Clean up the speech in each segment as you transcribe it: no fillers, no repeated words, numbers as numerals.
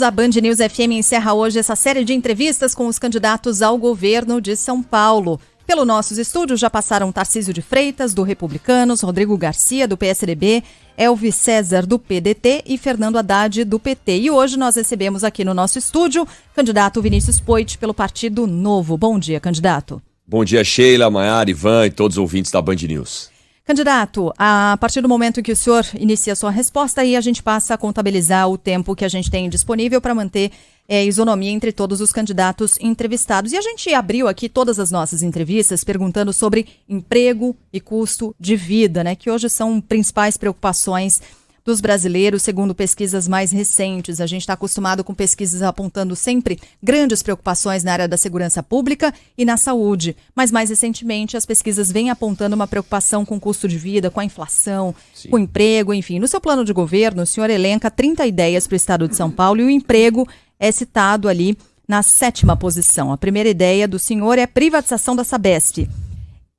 A Band News FM encerra hoje essa série de entrevistas com os candidatos ao governo de São Paulo. Pelo nossos estúdios já passaram Tarcísio de Freitas, do Republicanos, Rodrigo Garcia, do PSDB, Elvis César, do PDT e Fernando Haddad, do PT. E hoje nós recebemos aqui no nosso estúdio candidato Vinícius Poit, pelo Partido Novo. Bom dia, candidato. Bom dia, Sheila, Maiara, Ivan e todos os ouvintes da Band News. Candidato, a partir do momento em que o senhor inicia a sua resposta, aí a gente passa a contabilizar o tempo que a gente tem disponível para manter isonomia entre todos os candidatos entrevistados. E a gente abriu aqui todas as nossas entrevistas perguntando sobre emprego e custo de vida, né, que hoje são principais preocupações dos brasileiros, segundo pesquisas mais recentes. A gente está acostumado com pesquisas apontando sempre grandes preocupações na área da segurança pública e na saúde. Mas mais recentemente as pesquisas vêm apontando uma preocupação com o custo de vida, com a inflação, Sim. com o emprego, enfim. No seu plano de governo, o senhor elenca 30 ideias para o estado de São Paulo e o emprego é citado ali na 7ª posição. A primeira ideia do senhor é a privatização da Sabesp.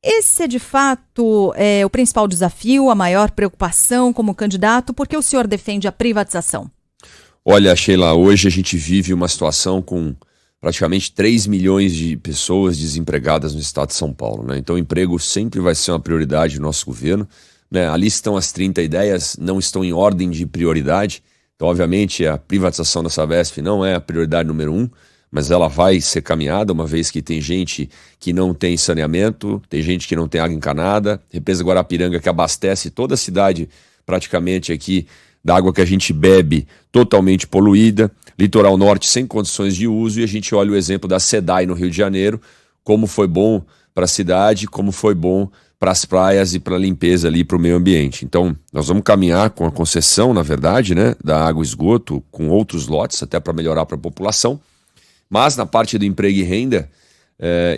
Esse é, de fato, o principal desafio, a maior preocupação como candidato? Por que o senhor defende a privatização? Olha, Sheila, hoje a gente vive uma situação com praticamente 3 milhões de pessoas desempregadas no estado de São Paulo, né? Então o emprego sempre vai ser uma prioridade do nosso governo, né? Ali estão as 30 ideias, não estão em ordem de prioridade. Então, obviamente, a privatização da Sabesp não é a prioridade número 1, mas ela vai ser caminhada, uma vez que tem gente que não tem saneamento, tem gente que não tem água encanada, Represa Guarapiranga, que abastece toda a cidade praticamente aqui da água que a gente bebe, totalmente poluída, Litoral Norte sem condições de uso, e a gente olha o exemplo da SEDAI no Rio de Janeiro, como foi bom para a cidade, como foi bom para as praias e para a limpeza ali, para o meio ambiente. Então, nós vamos caminhar com a concessão, na verdade, né, da água e esgoto, com outros lotes, até para melhorar para a população. Mas na parte do emprego e renda,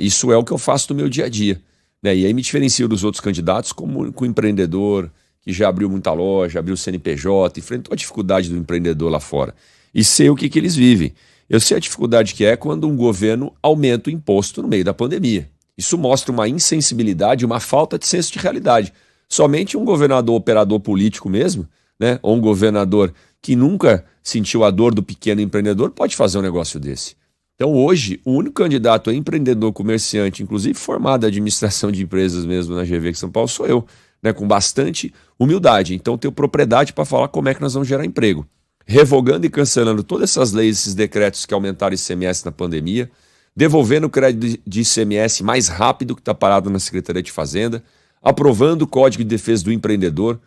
isso é o que eu faço no meu dia a dia, né? E aí me diferencio dos outros candidatos como com o empreendedor, que já abriu muita loja, abriu o CNPJ, enfrentou a dificuldade do empreendedor lá fora. E sei o que eles vivem. Eu sei a dificuldade que é quando um governo aumenta o imposto no meio da pandemia. Isso mostra uma insensibilidade, uma falta de senso de realidade. Somente um governador operador político mesmo, né, ou um governador que nunca sentiu a dor do pequeno empreendedor pode fazer um negócio desse. Então hoje, o único candidato a empreendedor comerciante, inclusive formado em administração de empresas mesmo na GV São Paulo, sou eu, né, com bastante humildade. Então tenho propriedade para falar como é que nós vamos gerar emprego. Revogando e cancelando todas essas leis, esses decretos que aumentaram o ICMS na pandemia, devolvendo o crédito de ICMS mais rápido que está parado na Secretaria de Fazenda, aprovando o Código de Defesa do Empreendedor.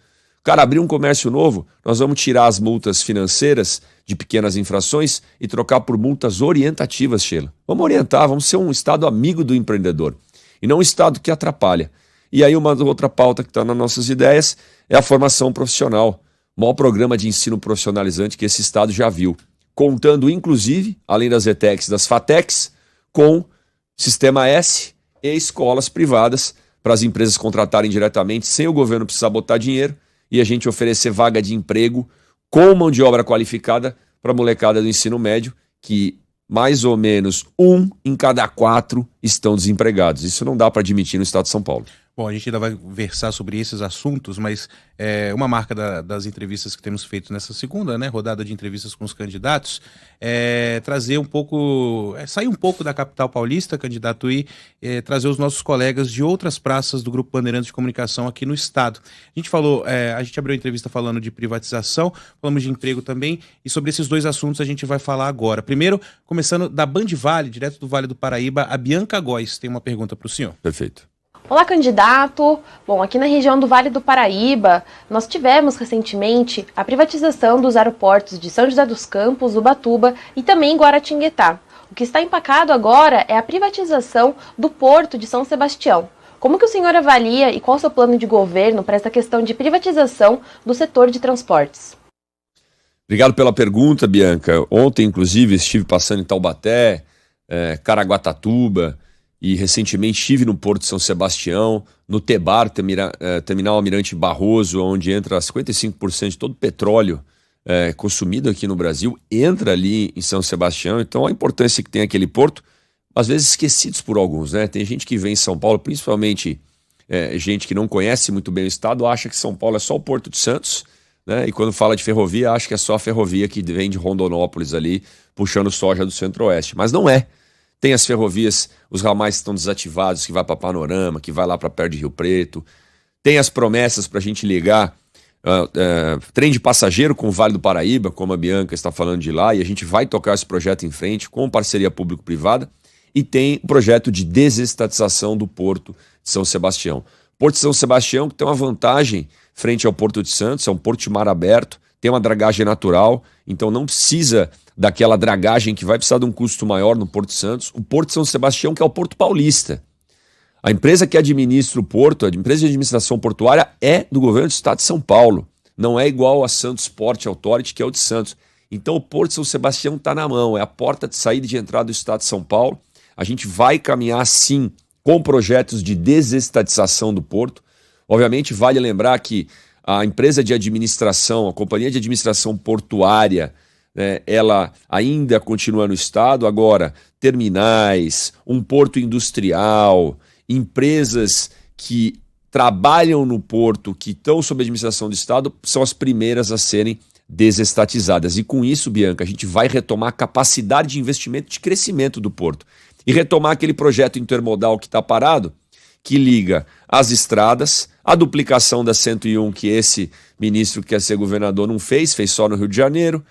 Cara, abrir um comércio novo, nós vamos tirar as multas financeiras de pequenas infrações e trocar por multas orientativas, Sheila. Vamos orientar, vamos ser um estado amigo do empreendedor e não um estado que atrapalha. E aí uma outra pauta que está nas nossas ideias é a formação profissional. O maior programa de ensino profissionalizante que esse estado já viu. Contando, inclusive, além das ETECs, das FATECs, com Sistema S e escolas privadas para as empresas contratarem diretamente sem o governo precisar botar dinheiro e a gente oferecer vaga de emprego com mão de obra qualificada para a molecada do ensino médio, que mais ou menos 1 em cada 4 estão desempregados. Isso não dá para admitir no estado de São Paulo. Bom, a gente ainda vai versar sobre esses assuntos, mas uma marca das entrevistas que temos feito nessa segunda, né, rodada de entrevistas com os candidatos é trazer um pouco, sair um pouco da capital paulista, candidato, e trazer os nossos colegas de outras praças do Grupo Bandeirantes de Comunicação aqui no estado. A gente falou, a gente abriu a entrevista falando de privatização, falamos de emprego também, e sobre esses dois assuntos a gente vai falar agora. Primeiro, começando da Band Vale, direto do Vale do Paraíba, a Bianca Góes tem uma pergunta para o senhor. Perfeito. Olá, candidato. Bom, aqui na região do Vale do Paraíba, nós tivemos recentemente a privatização dos aeroportos de São José dos Campos, Ubatuba e também Guaratinguetá. O que está empacado agora é a privatização do Porto de São Sebastião. Como que o senhor avalia e qual é o seu plano de governo para essa questão de privatização do setor de transportes? Obrigado pela pergunta, Bianca. Ontem, inclusive, estive passando em Taubaté, Caraguatatuba, e recentemente estive no Porto de São Sebastião, no Tebar, Terminal Almirante Barroso, onde entra 55% de todo o petróleo consumido aqui no Brasil, entra ali em São Sebastião. Então a importância que tem aquele porto, às vezes esquecidos por alguns, né? Tem gente que vem em São Paulo, principalmente gente que não conhece muito bem o estado, acha que São Paulo é só o Porto de Santos, né? E quando fala de ferrovia, acho que é só a ferrovia que vem de Rondonópolis ali, puxando soja do Centro-Oeste. Mas não é. Tem as ferrovias, os ramais que estão desativados, que vai para Panorama, que vai lá para perto de Rio Preto. Tem as promessas para a gente ligar trem de passageiro com o Vale do Paraíba, como a Bianca está falando de lá, e a gente vai tocar esse projeto em frente com parceria público-privada. E tem o projeto de desestatização do Porto de São Sebastião. Porto de São Sebastião que tem uma vantagem frente ao Porto de Santos, é um porto de mar aberto, tem uma dragagem natural, então não precisa daquela dragagem que vai precisar de um custo maior no Porto de Santos. O Porto de São Sebastião, que é o Porto Paulista. A empresa que administra o porto, a empresa de administração portuária, é do governo do estado de São Paulo. Não é igual a Santos Port Authority, que é o de Santos. Então o Porto de São Sebastião está na mão, é a porta de saída e de entrada do estado de São Paulo. A gente vai caminhar, sim, com projetos de desestatização do porto. Obviamente, vale lembrar que a empresa de administração, a companhia de administração portuária, né, ela ainda continua no estado. Agora, terminais, um porto industrial, empresas que trabalham no porto, que estão sob administração do estado, são as primeiras a serem desestatizadas. E com isso, Bianca, a gente vai retomar a capacidade de investimento, de crescimento do porto. E retomar aquele projeto intermodal que está parado, que liga as estradas, a duplicação da 101 que esse ministro que quer ser governador não fez só no Rio de Janeiro,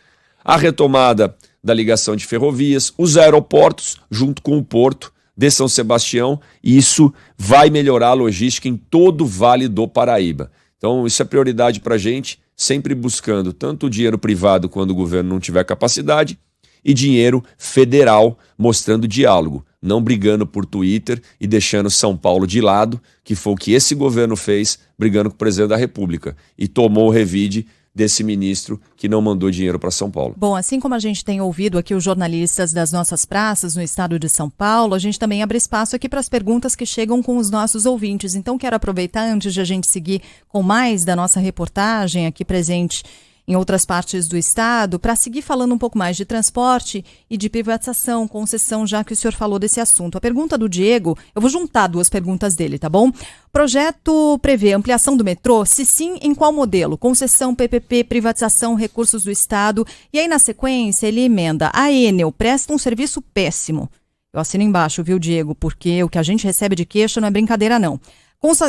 a retomada da ligação de ferrovias, os aeroportos junto com o porto de São Sebastião, e isso vai melhorar a logística em todo o Vale do Paraíba. Então isso é prioridade para a gente, sempre buscando tanto o dinheiro privado quando o governo não tiver capacidade, e dinheiro federal mostrando diálogo, não brigando por Twitter e deixando São Paulo de lado, que foi o que esse governo fez, brigando com o presidente da República, e tomou o revide desse ministro que não mandou dinheiro para São Paulo. Bom, assim como a gente tem ouvido aqui os jornalistas das nossas praças no estado de São Paulo, a gente também abre espaço aqui para as perguntas que chegam com os nossos ouvintes. Então quero aproveitar, antes de a gente seguir com mais da nossa reportagem aqui presente em outras partes do estado, para seguir falando um pouco mais de transporte e de privatização, concessão, já que o senhor falou desse assunto. A pergunta do Diego, eu vou juntar duas perguntas dele, tá bom? Projeto prevê ampliação do metrô? Se sim, em qual modelo? Concessão, PPP, privatização, recursos do estado. E aí, na sequência, ele emenda: a Enel presta um serviço péssimo. Eu assino embaixo, viu, Diego? Porque o que a gente recebe de queixa não é brincadeira, não.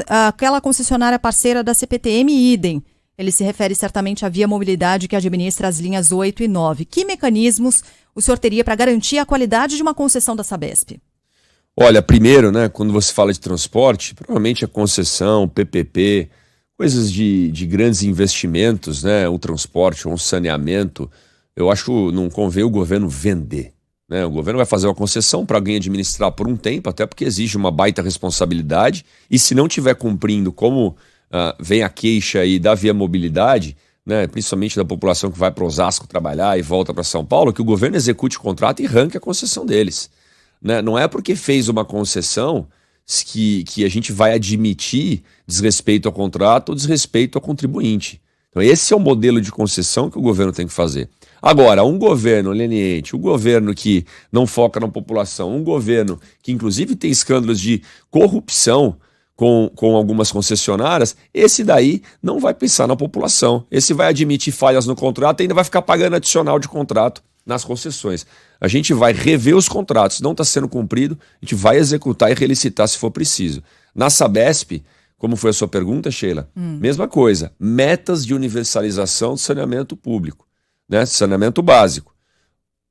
Aquela concessionária parceira da CPTM, idem. Ele se refere certamente à Via Mobilidade, que administra as linhas 8 e 9. Que mecanismos o senhor teria para garantir a qualidade de uma concessão da Sabesp? Olha, primeiro, né, quando você fala de transporte, provavelmente a concessão, PPP, coisas de grandes investimentos, né, o transporte, um saneamento, eu acho não convém o governo vender. Né? O governo vai fazer uma concessão para alguém administrar por um tempo, até porque exige uma baita responsabilidade, e se não estiver cumprindo como vem a queixa aí da Via Mobilidade, né, principalmente da população que vai para Osasco trabalhar e volta para São Paulo, que o governo execute o contrato e arranque a concessão deles. Né? Não é porque fez uma concessão que a gente vai admitir desrespeito ao contrato ou desrespeito ao contribuinte. Então esse é o modelo de concessão que o governo tem que fazer. Agora, um governo leniente, um governo que não foca na população, um governo que inclusive tem escândalos de corrupção com algumas concessionárias, esse daí não vai pensar na população. Esse vai admitir falhas no contrato e ainda vai ficar pagando adicional de contrato nas concessões. A gente vai rever os contratos, se não está sendo cumprido, a gente vai executar e relicitar se for preciso. Na Sabesp, como foi a sua pergunta, Sheila, mesma coisa, metas de universalização do saneamento público, né? Saneamento básico.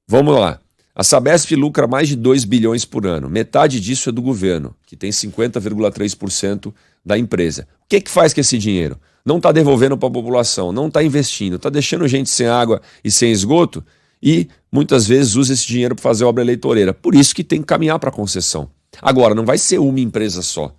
Vamos lá. A Sabesp lucra mais de 2 bilhões por ano. Metade disso é do governo, que tem 50,3% da empresa. O que faz com esse dinheiro? Não está devolvendo para a população, não está investindo, está deixando gente sem água e sem esgoto e muitas vezes usa esse dinheiro para fazer obra eleitoreira. Por isso que tem que caminhar para a concessão. Agora, não vai ser uma empresa só.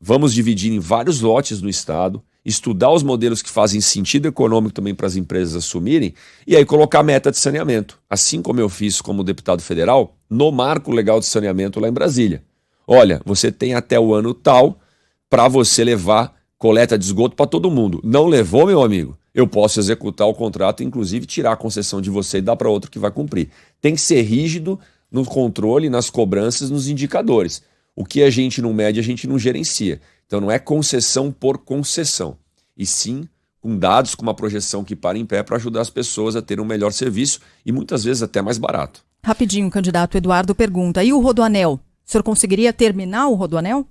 Vamos dividir em vários lotes no estado, estudar os modelos que fazem sentido econômico também para as empresas assumirem e aí colocar meta de saneamento, assim como eu fiz como deputado federal no Marco Legal de Saneamento lá em Brasília. Olha, você tem até o ano tal para você levar coleta de esgoto para todo mundo. Não levou, meu amigo? Eu posso executar o contrato, inclusive tirar a concessão de você e dar para outro que vai cumprir. Tem que ser rígido no controle, nas cobranças, nos indicadores. O que a gente não mede, a gente não gerencia. Então não é concessão por concessão, e sim com dados, com uma projeção que para em pé para ajudar as pessoas a terem um melhor serviço e muitas vezes até mais barato. Rapidinho, o candidato Eduardo pergunta, e o Rodoanel? O senhor conseguiria terminar o Rodoanel?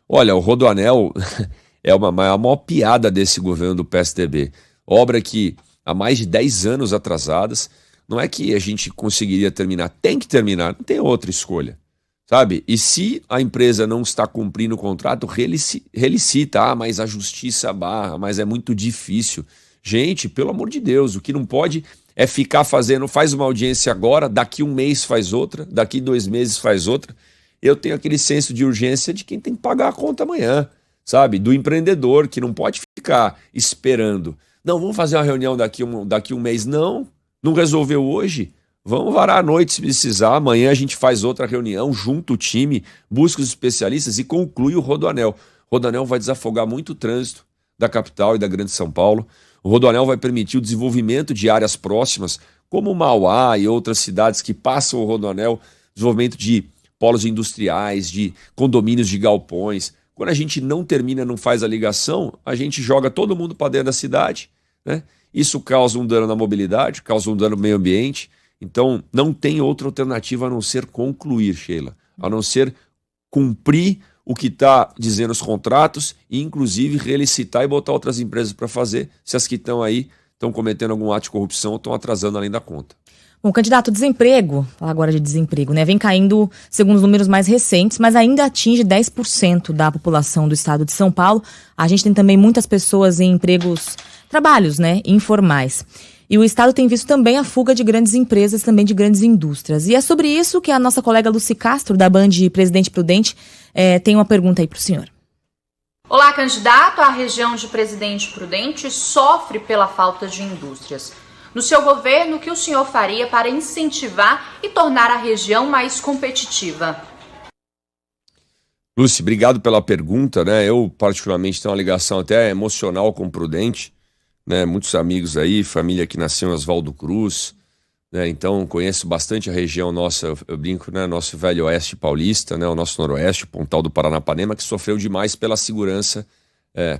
Olha, o Rodoanel é a maior piada desse governo do PSDB. Obra que há mais de 10 anos atrasadas, não é que a gente conseguiria terminar, tem que terminar, não tem outra escolha, sabe? E se a empresa não está cumprindo o contrato, relicita, mas a justiça barra, mas é muito difícil. Gente, pelo amor de Deus, o que não pode é ficar fazendo, faz uma audiência agora, daqui um mês faz outra, daqui 2 meses faz outra. Eu tenho aquele senso de urgência de quem tem que pagar a conta amanhã, sabe? Do empreendedor que não pode ficar esperando. Não, vamos fazer uma reunião daqui um mês. Não resolveu hoje. Vamos varar à noite se precisar. Amanhã a gente faz outra reunião, junta o time, busca os especialistas e conclui o Rodoanel. O Rodoanel vai desafogar muito o trânsito da capital e da Grande São Paulo. O Rodoanel vai permitir o desenvolvimento de áreas próximas, como Mauá e outras cidades que passam o Rodoanel, desenvolvimento de polos industriais, de condomínios de galpões. Quando a gente não termina, não faz a ligação, a gente joga todo mundo para dentro da cidade, né? Isso causa um dano na mobilidade, causa um dano no meio ambiente. Então, não tem outra alternativa a não ser concluir, Sheila, a não ser cumprir o que está dizendo os contratos e, inclusive, relicitar e botar outras empresas para fazer, se as que estão aí estão cometendo algum ato de corrupção ou estão atrasando além da conta. Bom, candidato, desemprego, falar agora de desemprego, né? Vem caindo segundo os números mais recentes, mas ainda atinge 10% da população do estado de São Paulo. A gente tem também muitas pessoas em trabalhos, né, informais. E o estado tem visto também a fuga de grandes empresas, também de grandes indústrias. E é sobre isso que a nossa colega Lucy Castro, da Band Presidente Prudente, tem uma pergunta aí para o senhor. Olá, candidato. A região de Presidente Prudente sofre pela falta de indústrias. No seu governo, o que o senhor faria para incentivar e tornar a região mais competitiva? Lúcia, obrigado pela pergunta, né? Eu, particularmente, tenho uma ligação até emocional com o Prudente, né? Muitos amigos aí, família que nasceu em Oswaldo Cruz, né? Então conheço bastante a região nossa, eu brinco, né? Nosso velho oeste paulista, né? O nosso noroeste, o Pontal do Paranapanema, que sofreu demais pela segurança,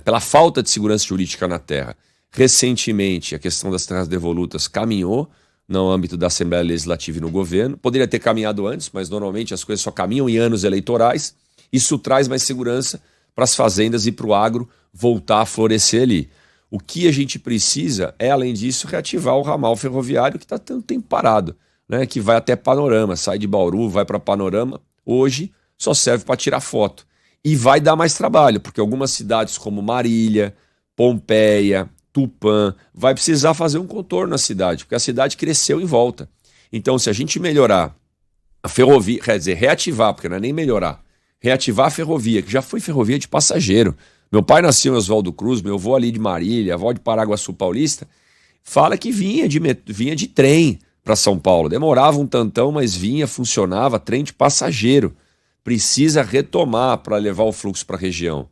pela falta de segurança jurídica na terra. Recentemente, a questão das terras devolutas caminhou no âmbito da Assembleia Legislativa e no governo. Poderia ter caminhado antes, mas normalmente as coisas só caminham em anos eleitorais. Isso traz mais segurança para as fazendas e para o agro voltar a florescer ali. O que a gente precisa é, além disso, reativar o ramal ferroviário que está tanto tempo parado, né? Que vai até Panorama, sai de Bauru, vai para Panorama. Hoje só serve para tirar foto. E vai dar mais trabalho, porque algumas cidades como Marília, Pompeia, Tupã, vai precisar fazer um contorno na cidade, porque a cidade cresceu em volta. Então, se a gente melhorar a ferrovia, quer dizer, reativar, porque não é nem melhorar, reativar a ferrovia, que já foi ferrovia de passageiro. Meu pai nasceu em Oswaldo Cruz, meu avô ali de Marília, avó de Paraguaçu Paulista, fala que vinha de trem para São Paulo. Demorava um tantão, mas vinha, funcionava, trem de passageiro. Precisa retomar para levar o fluxo para a região.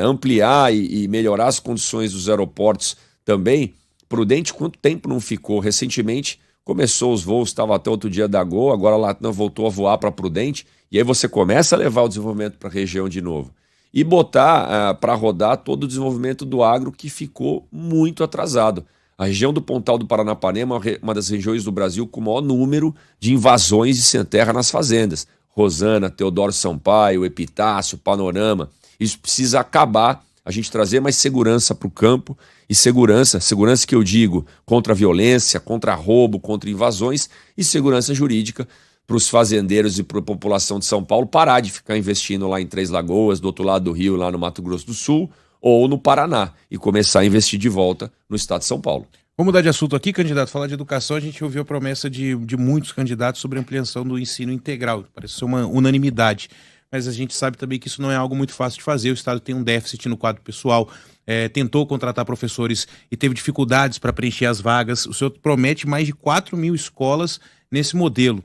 Ampliar e melhorar as condições dos aeroportos também. Prudente, quanto tempo não ficou? Recentemente começou os voos, estava até outro dia da Gol, agora a Latam voltou a voar para Prudente, e aí você começa a levar o desenvolvimento para a região de novo. E botar para rodar todo o desenvolvimento do agro que ficou muito atrasado. A região do Pontal do Paranapanema é uma das regiões do Brasil com o maior número de invasões de sem terra nas fazendas. Rosana, Teodoro Sampaio, Epitácio, Panorama. Isso precisa acabar, a gente trazer mais segurança para o campo, e segurança que eu digo contra a violência, contra roubo, contra invasões, e segurança jurídica para os fazendeiros e para a população de São Paulo parar de ficar investindo lá em Três Lagoas, do outro lado do Rio, lá no Mato Grosso do Sul, ou no Paraná, e começar a investir de volta no estado de São Paulo. Vamos mudar de assunto aqui, candidato. Falar de educação, a gente ouviu a promessa de muitos candidatos sobre a ampliação do ensino integral. Parece ser uma unanimidade. Mas a gente sabe também que isso não é algo muito fácil de fazer. O Estado tem um déficit no quadro pessoal, tentou contratar professores e teve dificuldades para preencher as vagas. O senhor promete mais de 4.000 escolas nesse modelo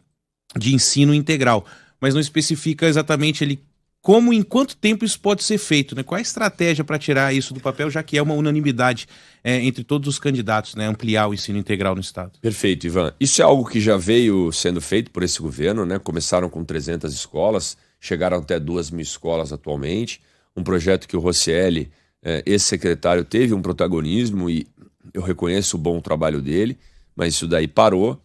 de ensino integral, mas não especifica exatamente ali como, em quanto tempo isso pode ser feito, né? Qual é a estratégia para tirar isso do papel, já que é uma unanimidade entre todos os candidatos, né? Ampliar o ensino integral no Estado. Perfeito, Ivan. Isso é algo que já veio sendo feito por esse governo, né? Começaram com 300 escolas, chegaram até 2.000 escolas atualmente. Um projeto que o Roscielli esse secretário teve um protagonismo e eu reconheço o bom trabalho dele, mas isso daí parou.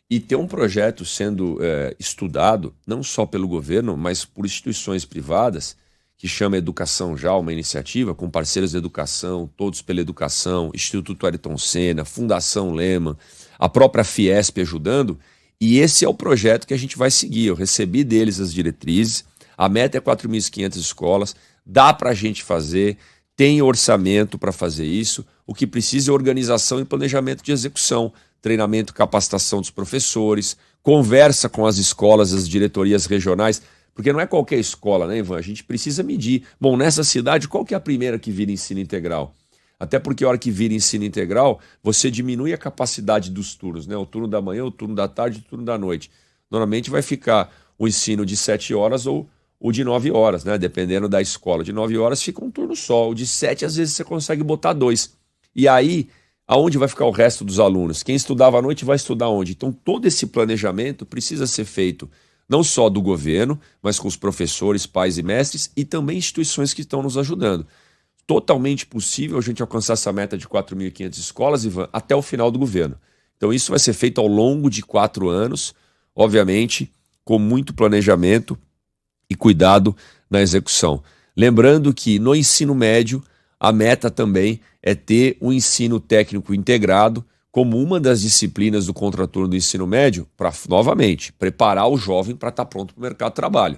E tem um projeto sendo estudado, não só pelo governo, mas por instituições privadas, que chama Educação Já, uma iniciativa com parceiros de educação, Todos pela Educação, Instituto Ayrton Senna, Fundação Lehman, a própria Fiesp ajudando, e esse é o projeto que a gente vai seguir. Eu recebi deles as diretrizes, a meta é 4.500 escolas, dá para a gente fazer, tem orçamento para fazer isso, o que precisa é organização e planejamento de execução, treinamento e capacitação dos professores, conversa com as escolas, as diretorias regionais, porque não é qualquer escola, né, Ivan? A gente precisa medir. Bom, nessa cidade, qual que é a primeira que vira ensino integral? Até porque a hora que vira ensino integral, você diminui a capacidade dos turnos, né? O turno da manhã, o turno da tarde, o turno da noite. Normalmente vai ficar o ensino de 7 horas ou o de 9 horas, né? Dependendo da escola. De 9 horas fica um turno só. O de 7, às vezes, você consegue botar 2. E aí, aonde vai ficar o resto dos alunos? Quem estudava à noite vai estudar onde? Então, todo esse planejamento precisa ser feito não só do governo, mas com os professores, pais e mestres e também instituições que estão nos ajudando. Totalmente possível a gente alcançar essa meta de 4.500 escolas, Ivan, até o final do governo. Então isso vai ser feito ao longo de 4 anos, obviamente, com muito planejamento e cuidado na execução. Lembrando que no ensino médio, a meta também é ter um ensino técnico integrado como uma das disciplinas do contraturno do ensino médio para, novamente, preparar o jovem para estar pronto para o mercado de trabalho.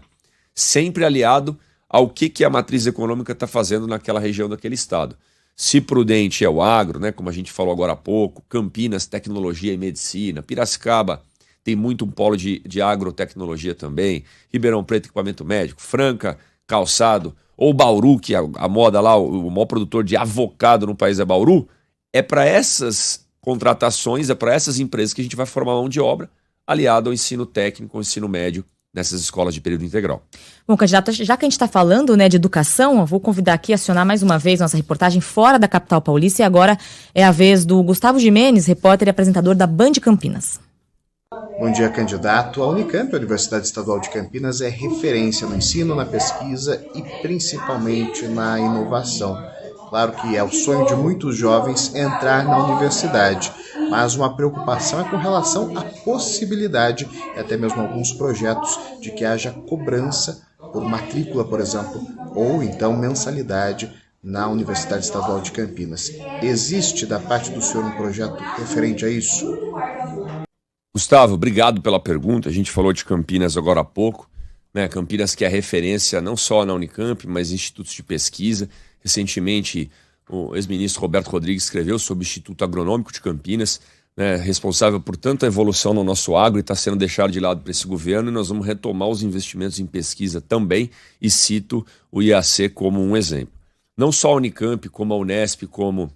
Sempre aliado ao que a matriz econômica está fazendo naquela região daquele estado. Se Prudente é o agro, né, como a gente falou agora há pouco, Campinas, tecnologia e medicina, Piracicaba tem muito um polo de agrotecnologia também, Ribeirão Preto, equipamento médico, Franca, calçado, ou Bauru, que a moda lá, o maior produtor de avocado no país é Bauru, é para essas contratações, é para essas empresas que a gente vai formar mão de obra aliado ao ensino técnico, ao ensino médio, nessas escolas de período integral. Bom, candidato, já que a gente está falando, né, de educação, eu vou convidar aqui a acionar mais uma vez nossa reportagem fora da capital paulista, e agora é a vez do Gustavo Gimenez, repórter e apresentador da Band Campinas. Bom dia, candidato. A Unicamp, a Universidade Estadual de Campinas, é referência no ensino, na pesquisa e principalmente na inovação. Claro que é o sonho de muitos jovens entrar na universidade, mas uma preocupação é com relação à possibilidade, e até mesmo alguns projetos, de que haja cobrança por matrícula, por exemplo, ou então mensalidade na Universidade Estadual de Campinas. Existe da parte do senhor um projeto referente a isso? Gustavo, obrigado pela pergunta. A gente falou de Campinas agora há pouco, né? Campinas que é referência não só na Unicamp, mas em institutos de pesquisa. Recentemente, o ex-ministro Roberto Rodrigues escreveu sobre o Instituto Agronômico de Campinas, né, responsável por tanta evolução no nosso agro e está sendo deixado de lado por esse governo, e nós vamos retomar os investimentos em pesquisa também, e cito o IAC como um exemplo. Não só a Unicamp, como a Unesp, como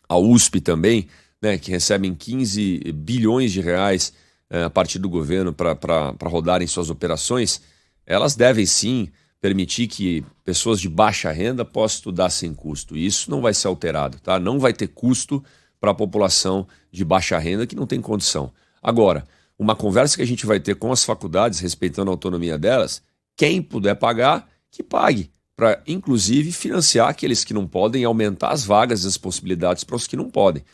a USP também, né, que recebem 15 bilhões de reais a partir do governo para rodarem suas operações, elas devem sim permitir que pessoas de baixa renda possam estudar sem custo. E isso não vai ser alterado, tá? Não vai ter custo para a população de baixa renda que não tem condição. Agora, uma conversa que a gente vai ter com as faculdades, respeitando a autonomia delas, quem puder pagar, que pague, para inclusive financiar aqueles que não podem e aumentar as vagas e as possibilidades para os que não podem.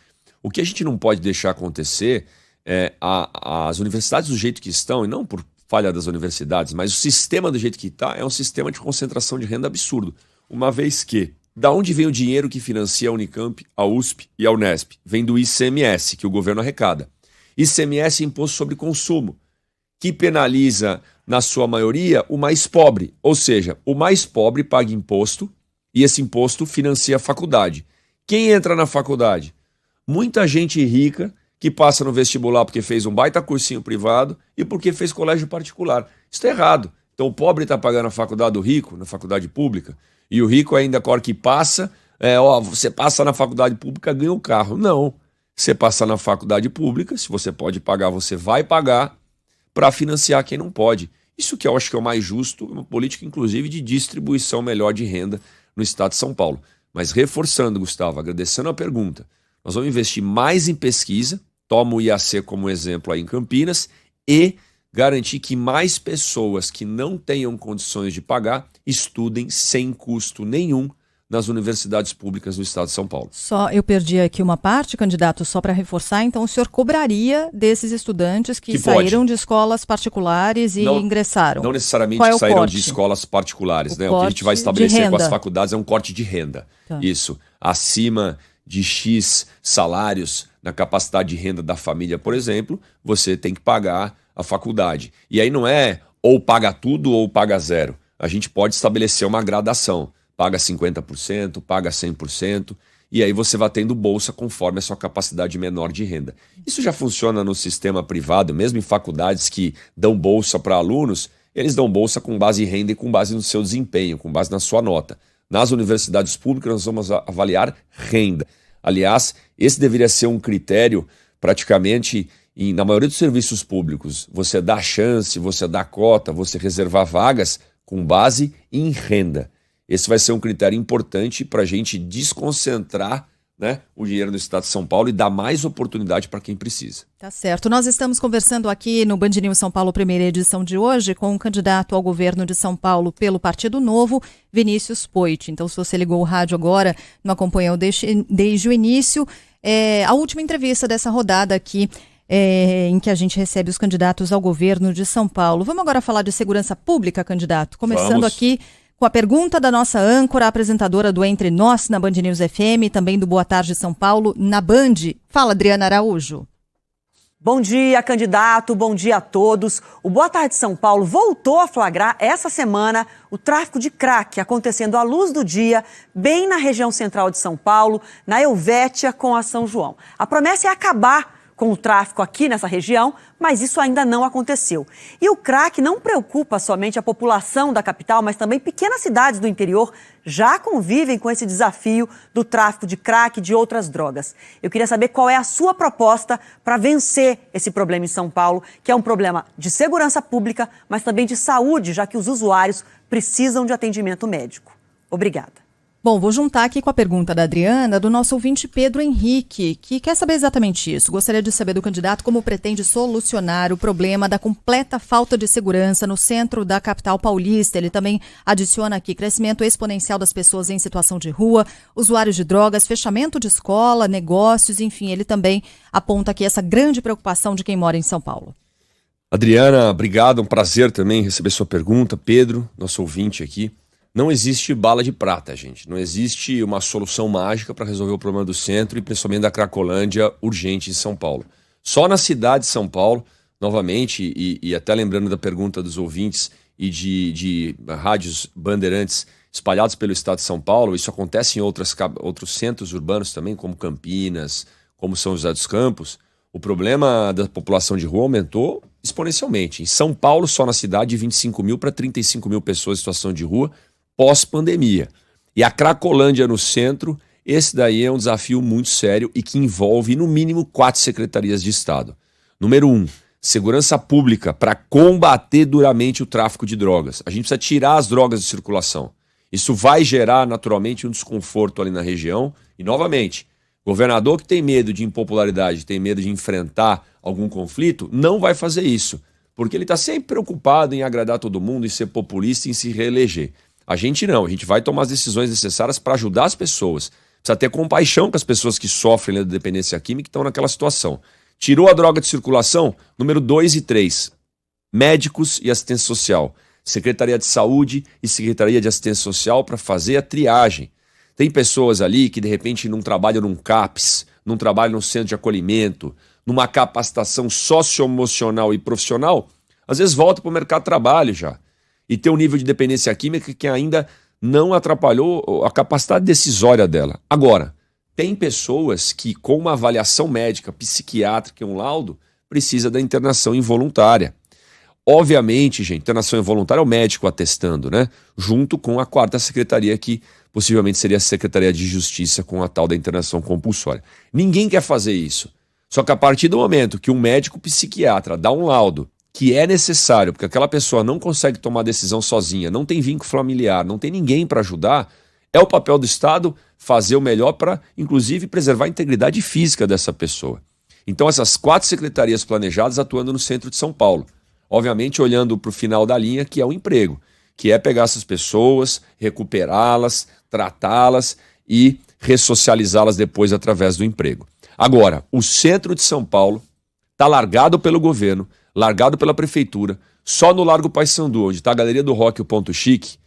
O que a gente não pode deixar acontecer é as universidades do jeito que estão, e não por falha das universidades, mas o sistema do jeito que está é um sistema de concentração de renda absurdo. Uma vez que, da onde vem o dinheiro que financia a Unicamp, a USP e a Unesp? Vem do ICMS, que o governo arrecada. ICMS é imposto sobre consumo, que penaliza, na sua maioria, o mais pobre. Ou seja, o mais pobre paga imposto e esse imposto financia a faculdade. Quem entra na faculdade? Muita gente rica que passa no vestibular porque fez um baita cursinho privado e porque fez colégio particular. Isso é errado. Então o pobre está pagando a faculdade do rico, na faculdade pública, e o rico ainda, a hora que passa, você passa na faculdade pública, ganha o carro. Não. Você passa na faculdade pública, se você pode pagar, você vai pagar para financiar quem não pode. Isso que eu acho que é o mais justo, uma política inclusive de distribuição melhor de renda no estado de São Paulo. Mas reforçando, Gustavo, agradecendo a pergunta, nós vamos investir mais em pesquisa, toma o IAC como exemplo aí em Campinas, e garantir que mais pessoas que não tenham condições de pagar estudem sem custo nenhum nas universidades públicas do estado de São Paulo. Só eu perdi aqui uma parte, candidato, só para reforçar, então o senhor cobraria desses estudantes que saíram de escolas particulares e ingressaram? Não necessariamente Qual é que o saíram corte? de escolas particulares, né? O que a corte gente vai de estabelecer com as renda. faculdades é um corte de renda. Tá. Isso, acima de X salários na capacidade de renda da família, por exemplo, você tem que pagar a faculdade. E aí não é ou paga tudo ou paga zero. A gente pode estabelecer uma gradação. Paga 50%, paga 100%, e aí você vai tendo bolsa conforme a sua capacidade menor de renda. Isso já funciona no sistema privado, mesmo em faculdades que dão bolsa para alunos, eles dão bolsa com base em renda e com base no seu desempenho, com base na sua nota. Nas universidades públicas nós vamos avaliar renda. Aliás, esse deveria ser um critério praticamente na maioria dos serviços públicos. Você dá chance, você dá cota, você reservar vagas com base em renda. Esse vai ser um critério importante para a gente desconcentrar, né, o dinheiro no estado de São Paulo e dar mais oportunidade para quem precisa. Tá certo. Nós estamos conversando aqui no Band News São Paulo, primeira edição de hoje, com o candidato ao governo de São Paulo pelo Partido Novo, Vinícius Poit. Então, se você ligou o rádio agora, não acompanhou desde o início, a última entrevista dessa rodada aqui, em que a gente recebe os candidatos ao governo de São Paulo. Vamos agora falar de segurança pública, candidato? Começando aqui com a pergunta da nossa âncora, apresentadora do Entre Nós na Band News FM, também do Boa Tarde São Paulo na Band. Fala, Adriana Araújo. Bom dia, candidato, bom dia a todos. O Boa Tarde São Paulo voltou a flagrar essa semana o tráfico de crack acontecendo à luz do dia, bem na região central de São Paulo, na Helvétia com a São João. A promessa é acabar com o tráfico aqui nessa região, mas isso ainda não aconteceu. E o crack não preocupa somente a população da capital, mas também pequenas cidades do interior já convivem com esse desafio do tráfico de crack e de outras drogas. Eu queria saber qual é a sua proposta para vencer esse problema em São Paulo, que é um problema de segurança pública, mas também de saúde, já que os usuários precisam de atendimento médico. Obrigada. Bom, vou juntar aqui com a pergunta da Adriana, do nosso ouvinte Pedro Henrique, que quer saber exatamente isso. Gostaria de saber do candidato como pretende solucionar o problema da completa falta de segurança no centro da capital paulista. Ele também adiciona aqui crescimento exponencial das pessoas em situação de rua, usuários de drogas, fechamento de escola, negócios, enfim, ele também aponta aqui essa grande preocupação de quem mora em São Paulo. Adriana, obrigado, um prazer também receber sua pergunta. Pedro, nosso ouvinte aqui. Não existe bala de prata, gente. Não existe uma solução mágica para resolver o problema do centro e principalmente da Cracolândia urgente em São Paulo. Só na cidade de São Paulo, novamente, e até lembrando da pergunta dos ouvintes e de rádios bandeirantes espalhados pelo estado de São Paulo, isso acontece em outros centros urbanos também, como Campinas, como São José dos Campos, o problema da população de rua aumentou exponencialmente. Em São Paulo, só na cidade, de 25 mil para 35 mil pessoas em situação de rua, pós-pandemia. E a Cracolândia no centro, esse daí é um desafio muito sério e que envolve, no mínimo, 4 secretarias de Estado. Número 1, segurança pública para combater duramente o tráfico de drogas. A gente precisa tirar as drogas de circulação. Isso vai gerar, naturalmente, um desconforto ali na região. E, novamente, governador que tem medo de impopularidade, tem medo de enfrentar algum conflito, não vai fazer isso. Porque ele está sempre preocupado em agradar todo mundo, em ser populista e em se reeleger. A gente não, a gente vai tomar as decisões necessárias para ajudar as pessoas. Precisa ter compaixão com as pessoas que sofrem da dependência química e estão naquela situação. Tirou a droga de circulação, número 2 e 3. Médicos e assistência social. Secretaria de Saúde e Secretaria de Assistência Social para fazer a triagem. Tem pessoas ali que de repente não trabalham num CAPS, não trabalham num centro de acolhimento, numa capacitação socioemocional e profissional, às vezes volta para o mercado de trabalho já. E tem um nível de dependência química que ainda não atrapalhou a capacidade decisória dela. Agora, tem pessoas que com uma avaliação médica, psiquiátrica e um laudo, precisa da internação involuntária. Obviamente, gente, internação involuntária é o médico atestando, né? Junto com a 4ª secretaria, que possivelmente seria a Secretaria de Justiça, com a tal da internação compulsória. Ninguém quer fazer isso. Só que a partir do momento que um médico psiquiatra dá um laudo que é necessário, porque aquela pessoa não consegue tomar decisão sozinha, não tem vínculo familiar, não tem ninguém para ajudar, é o papel do Estado fazer o melhor para, inclusive, preservar a integridade física dessa pessoa. Então, essas 4 secretarias planejadas atuando no centro de São Paulo. Obviamente, olhando para o final da linha, que é o emprego. que é pegar essas pessoas, recuperá-las, tratá-las e ressocializá-las depois através do emprego. Agora, o centro de São Paulo está largado pelo governo, largado pela prefeitura, só no Largo Paissandu, onde está a Galeria do Rock e o Ponto Chique,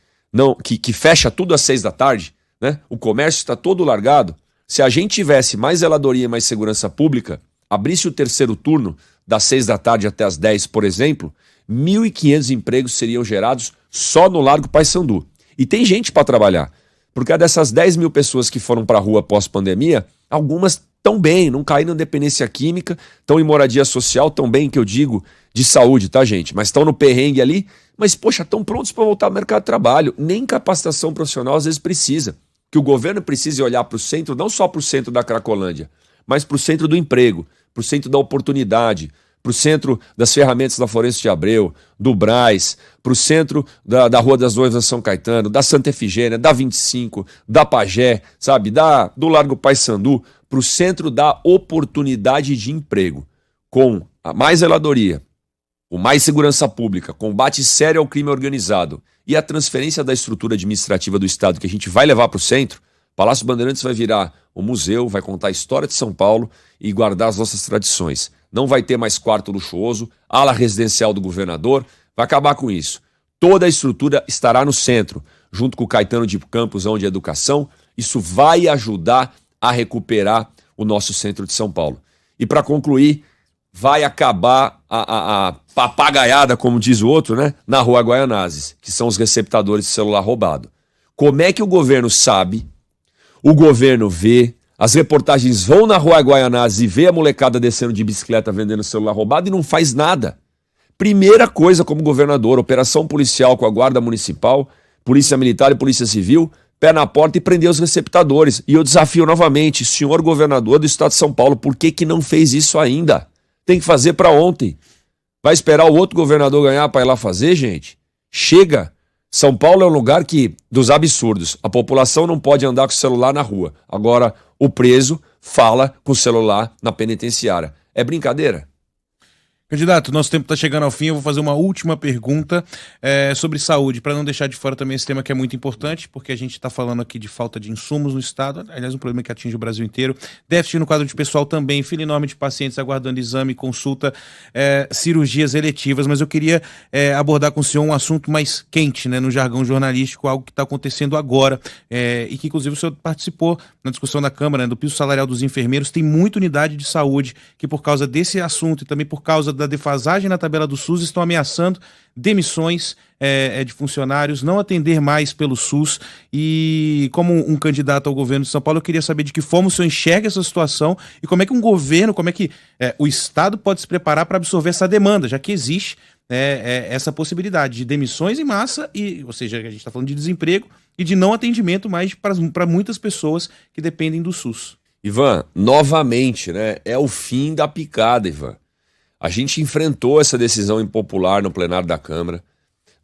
que fecha tudo às 6 da tarde, né? O comércio está todo largado. Se a gente tivesse mais zeladoria e mais segurança pública, abrisse o terceiro turno, das 6 da tarde até as 10, por exemplo, 1.500 empregos seriam gerados só no Largo Paissandu. E tem gente para trabalhar, porque dessas 10 mil pessoas que foram para a rua pós-pandemia, algumas estão bem, não caíram em dependência química, estão em moradia social, tão bem que eu digo de saúde, tá, gente? Mas estão no perrengue ali, mas, poxa, estão prontos para voltar ao mercado de trabalho. Nem capacitação profissional às vezes precisa. Que o governo precise olhar para o centro, não só para o centro da Cracolândia, mas para o centro do emprego, para o centro da oportunidade, para o centro das ferramentas da Florencio de Abreu, do Brás, para o centro da Rua das Noivas São Caetano, da Santa Efigênia, da 25, da Pagé, sabe, do Largo Paissandu, para o centro da oportunidade de emprego, com a mais zeladoria, com mais segurança pública, combate sério ao crime organizado e a transferência da estrutura administrativa do Estado que a gente vai levar para o centro. Palácio Bandeirantes vai virar um museu, vai contar a história de São Paulo e guardar as nossas tradições. Não vai ter mais quarto luxuoso, ala residencial do governador, vai acabar com isso. Toda a estrutura estará no centro, junto com o Caetano de Campos, onde é educação. Isso vai ajudar a recuperar o nosso centro de São Paulo. E para concluir, vai acabar a papagaiada, como diz o outro, né, na Rua Guaianazes, que são os receptadores de celular roubado. Como é que o governo sabe, o governo vê, as reportagens vão na Rua Guaianazes e vê a molecada descendo de bicicleta vendendo celular roubado e não faz nada? Primeira coisa como governador, operação policial com a Guarda Municipal, Polícia Militar e Polícia Civil, pé na porta e prender os receptadores. E eu desafio novamente, senhor governador do Estado de São Paulo, por que não fez isso ainda? Tem que fazer para ontem. Vai esperar o outro governador ganhar para ir lá fazer, gente? Chega! São Paulo é um lugar dos absurdos. A população não pode andar com o celular na rua. Agora, o preso fala com o celular na penitenciária. É brincadeira? Candidato, nosso tempo está chegando ao fim. Eu vou fazer uma última pergunta sobre saúde, para não deixar de fora também esse tema que é muito importante, porque a gente está falando aqui de falta de insumos no Estado, aliás, um problema que atinge o Brasil inteiro. Déficit no quadro de pessoal também, fila enorme de pacientes aguardando exame, consulta, cirurgias eletivas. Mas eu queria abordar com o senhor um assunto mais quente, né, no jargão jornalístico, algo que está acontecendo agora, e que inclusive o senhor participou na discussão da Câmara, né, do piso salarial dos enfermeiros. Tem muita unidade de saúde que, por causa desse assunto e também por causa da defasagem na tabela do SUS, estão ameaçando demissões de funcionários, não atender mais pelo SUS. E como um candidato ao governo de São Paulo, eu queria saber de que forma o senhor enxerga essa situação e como é que um governo, como é que o Estado pode se preparar para absorver essa demanda, já que existe essa possibilidade de demissões em massa, ou seja, a gente está falando de desemprego e de não atendimento mais para muitas pessoas que dependem do SUS. Ivan, novamente, né? É o fim da picada, Ivan. A gente enfrentou essa decisão impopular no plenário da Câmara.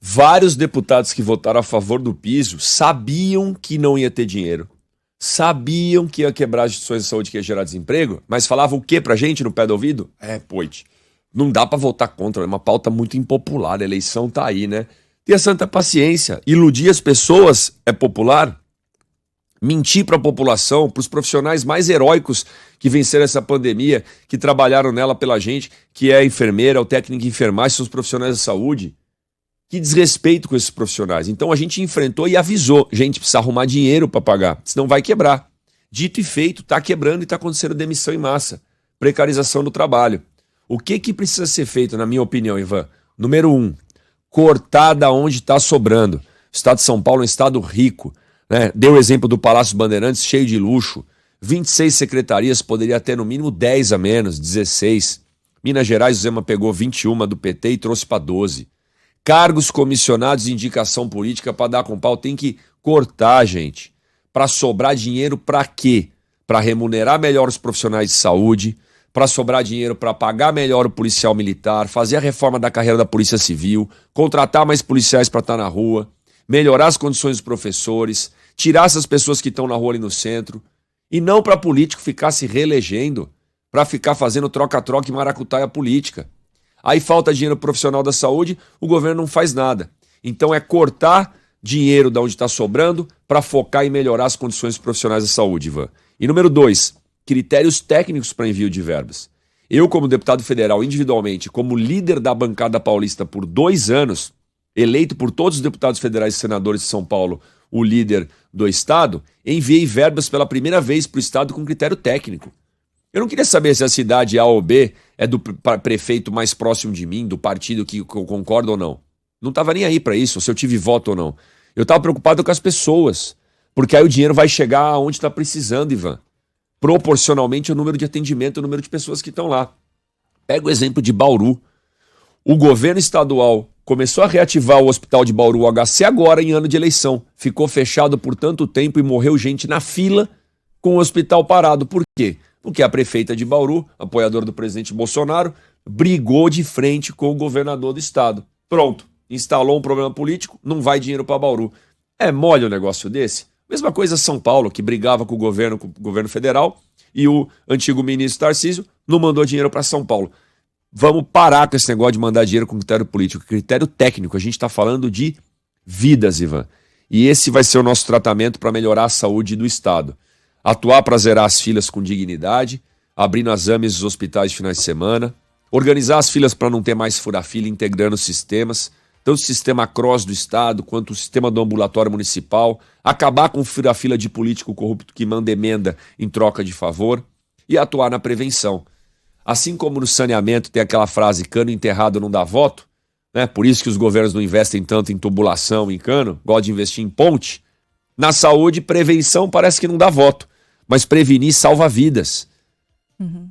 Vários deputados que votaram a favor do piso sabiam que não ia ter dinheiro, sabiam que ia quebrar as instituições de saúde, que ia gerar desemprego, mas falavam o que pra gente no pé do ouvido? Poit, não dá pra votar contra, é uma pauta muito impopular, a eleição tá aí, né? Tenha santa paciência, iludir as pessoas é popular? Mentir para a população, para os profissionais mais heróicos que venceram essa pandemia, que trabalharam nela pela gente, que é a enfermeira, o técnico de enfermagem, são os profissionais da saúde. Que desrespeito com esses profissionais. Então a gente enfrentou e avisou. Gente, precisa arrumar dinheiro para pagar, senão vai quebrar. Dito e feito, está quebrando e está acontecendo demissão em massa. Precarização do trabalho. O que precisa ser feito, na minha opinião, Ivan? Número 1, cortar da onde está sobrando. O Estado de São Paulo é um estado rico. Deu o exemplo do Palácio Bandeirantes, cheio de luxo. 26 secretarias, poderia ter no mínimo 10 a menos, 16. Minas Gerais, o Zema pegou 21 do PT e trouxe para 12. Cargos comissionados de indicação política para dar com pau tem que cortar, gente. Para sobrar dinheiro para quê? Para remunerar melhor os profissionais de saúde, para sobrar dinheiro para pagar melhor o policial militar, fazer a reforma da carreira da Polícia Civil, contratar mais policiais para estar na rua, melhorar as condições dos professores, tirar essas pessoas que estão na rua ali no centro, e não para político ficar se reelegendo, para ficar fazendo troca-troca e maracutaia política. Aí falta dinheiro profissional da saúde, o governo não faz nada. Então é cortar dinheiro de onde está sobrando para focar em melhorar as condições profissionais da saúde, Ivan. E número 2, critérios técnicos para envio de verbas. Eu, como deputado federal, individualmente, como líder da bancada paulista por 2 anos, eleito por todos os deputados federais e senadores de São Paulo, o líder do estado, enviei verbas pela primeira vez para o estado com critério técnico. Eu não queria saber se a cidade A ou B é do prefeito mais próximo de mim, do partido que eu concordo ou não. Não estava nem aí para isso, se eu tive voto ou não. Eu estava preocupado com as pessoas, porque aí o dinheiro vai chegar aonde está precisando, Ivan. Proporcionalmente ao número de atendimento, ao número de pessoas que estão lá. Pega o exemplo de Bauru. O governo estadual começou a reativar o hospital de Bauru HC agora em ano de eleição. Ficou fechado por tanto tempo e morreu gente na fila com o hospital parado. Por quê? Porque a prefeita de Bauru, apoiadora do presidente Bolsonaro, brigou de frente com o governador do estado. Pronto, instalou um problema político, não vai dinheiro para Bauru. É mole um negócio desse? Mesma coisa São Paulo, que brigava com o governo federal, e o antigo ministro Tarcísio não mandou dinheiro para São Paulo. Vamos parar com esse negócio de mandar dinheiro com critério político, critério técnico. A gente está falando de vidas, Ivan. E esse vai ser o nosso tratamento para melhorar a saúde do estado. Atuar para zerar as filas com dignidade, abrindo as AMES dos hospitais de finais de semana, organizar as filas para não ter mais fura-fila, integrando os sistemas, tanto o sistema CROSS do estado quanto o sistema do ambulatório municipal, acabar com fura-fila de político corrupto que manda emenda em troca de favor e atuar na prevenção. Assim como no saneamento tem aquela frase, cano enterrado não dá voto, né? Por isso que os governos não investem tanto em tubulação, em cano, gostam de investir em ponte. Na saúde, prevenção parece que não dá voto, mas prevenir salva vidas.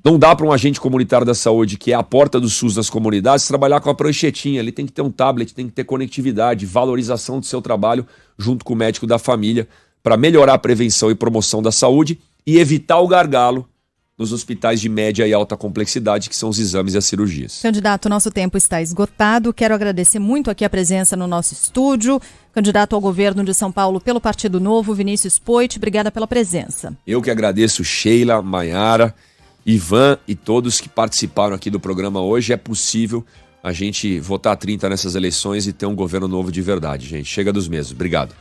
Não dá para um agente comunitário da saúde, que é a porta do SUS das comunidades, trabalhar com a pranchetinha. Ele tem que ter um tablet, tem que ter conectividade, valorização do seu trabalho junto com o médico da família para melhorar a prevenção e promoção da saúde e evitar o gargalo nos hospitais de média e alta complexidade, que são os exames e as cirurgias. Candidato, nosso tempo está esgotado. Quero agradecer muito aqui a presença no nosso estúdio. Candidato ao governo de São Paulo pelo Partido Novo, Vinícius Poit, obrigada pela presença. Eu que agradeço, Sheila, Maiara, Ivan e todos que participaram aqui do programa hoje. É possível a gente votar 30 nessas eleições e ter um governo novo de verdade, gente. Chega dos mesmos. Obrigado.